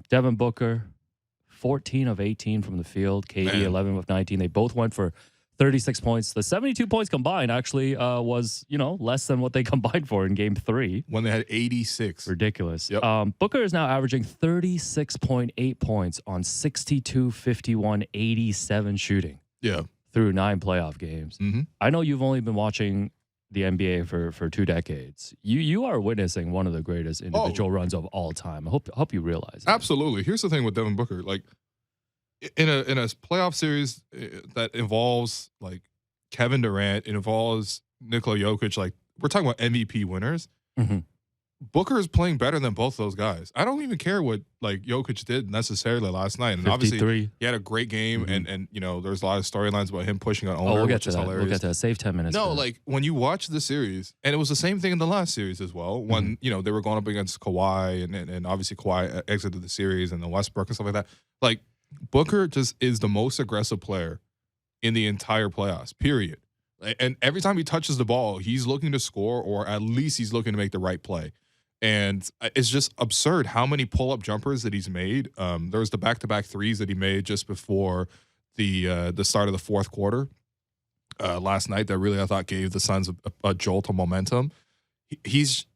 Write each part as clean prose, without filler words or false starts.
Devin Booker, 14 of 18 from the field. KD, 11 of 19. They both went for 36 points. The 72 points combined actually was, less than what they combined for in game 3. When they had 86. Ridiculous. Yep. Booker is now averaging 36.8 points on 62, 51, 87 shooting. Yeah. Through 9 playoff games. Mm-hmm. I know you've only been watching the NBA for 2 decades. You are witnessing one of the greatest individual runs of all time. I hope you realize that. Absolutely. Here's the thing with Devin Booker. Like, in a playoff series that involves like Kevin Durant, it involves Nikola Jokic, like we're talking about MVP winners. Mm-hmm. Booker is playing better than both those guys. I don't even care what like Jokic did necessarily last night. And 53. obviously he had a great game, Mm-hmm. and there's a lot of storylines about him pushing on owner, We'll get which to is that. hilarious. We'll get to that. Save 10 minutes. No, like when you watch the series, and it was the same thing in the last series as well. When they were going up against Kawhi, and obviously Kawhi exited the series, and then Westbrook and stuff like that. Like Booker just is the most aggressive player in the entire playoffs. Period. And every time he touches the ball, he's looking to score, or at least he's looking to make the right play. And it's just absurd how many pull-up jumpers that he's made. There was the back-to-back threes that he made just before the start of the fourth quarter last night that really I thought gave the Suns a jolt of momentum. It's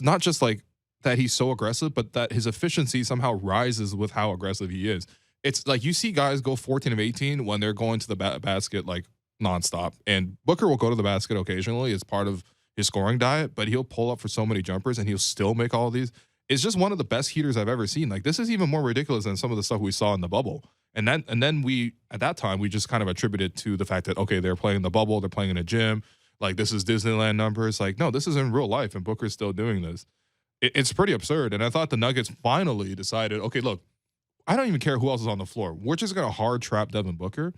not just like that he's so aggressive, but that his efficiency somehow rises with how aggressive he is. It's like you see guys go 14 of 18 when they're going to the basket like nonstop, and Booker will go to the basket occasionally as part of his scoring diet, but he'll pull up for so many jumpers and he'll still make all of these. It's just one of the best heaters I've ever seen. Like this is even more ridiculous than some of the stuff we saw in the bubble. And then we at that time we just kind of attributed to the fact that okay, they're playing in the bubble, they're playing in a gym, like this is Disneyland numbers. Like no, this is in real life, and Booker's still doing this. It's pretty absurd. And I thought the Nuggets finally decided, okay, look, I don't even care who else is on the floor. We're just gonna hard trap Devin Booker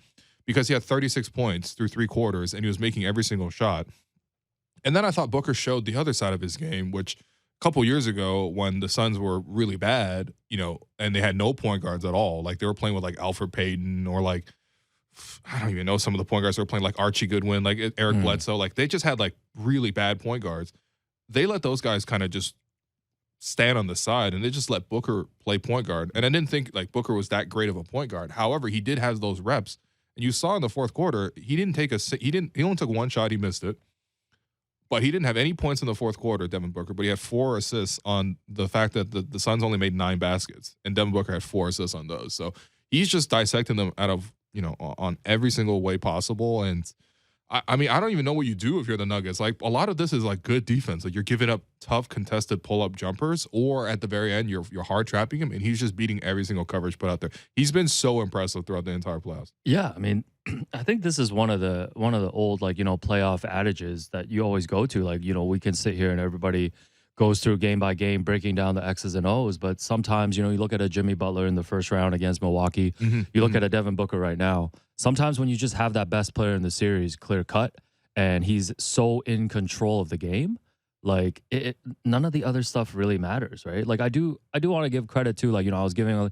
because he had 36 points through 3 quarters and he was making every single shot. And then I thought Booker showed the other side of his game, which a couple years ago when the Suns were really bad, and they had no point guards at all. Like they were playing with like Alfred Payton or like, I don't even know, some of the point guards were playing like Archie Goodwin, like Eric Bledsoe. Like they just had like really bad point guards. They let those guys kind of just stand on the side and they just let Booker play point guard. And I didn't think like Booker was that great of a point guard. However, he did have those reps. And you saw in the fourth quarter, he only took 1 shot, he missed it. But he didn't have any points in the fourth quarter, Devin Booker, but he had 4 assists on the fact that the Suns only made 9 baskets, and Devin Booker had 4 assists on those. So he's just dissecting them out of, on every single way possible. And I mean, I don't even know what you do if you're the Nuggets. Like a lot of this is like good defense. Like you're giving up tough contested pull-up jumpers, or at the very end, you're hard trapping him, and he's just beating every single coverage put out there. He's been so impressive throughout the entire playoffs. Yeah, I mean, I think this is one of the old playoff adages that you always go to. Like we can sit here and everybody goes through game by game breaking down the X's and O's, but sometimes you look at a Jimmy Butler in the first round against Milwaukee. You look at a Devin Booker right now. Sometimes when you just have that best player in the series clear cut and he's so in control of the game, like none of the other stuff really matters, right? Like I do want to give credit to I was giving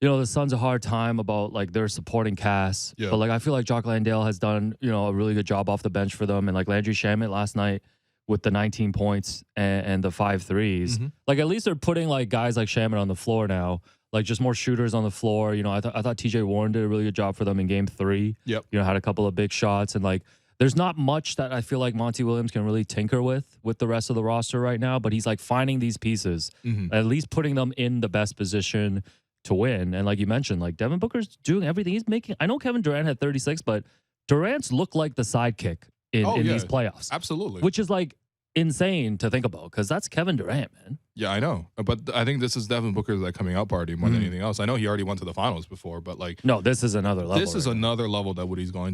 the Suns a hard time about like their supporting cast. Yeah. But like I feel like Jock Landale has done, a really good job off the bench for them. And like Landry Shamet last night with the 19 points and the 5 threes. Like at least they're putting like guys like Shamet on the floor now. Like just more shooters on the floor. I thought TJ Warren did a really good job for them in game 3. Yep. Had a couple of big shots. And like there's not much that I feel like Monty Williams can really tinker with the rest of the roster right now. But he's like finding these pieces, at least putting them in the best position to win. And like you mentioned, like Devin Booker's doing everything. He's making, I know Kevin Durant had 36, but Durant's looked like the sidekick in these playoffs. Absolutely. Which is like insane to think about because that's Kevin Durant, man. Yeah, I know. But I think this is Devin Booker's like coming out party more than anything else. I know he already went to the finals before, but like no, this is another level. This is another level that what he's going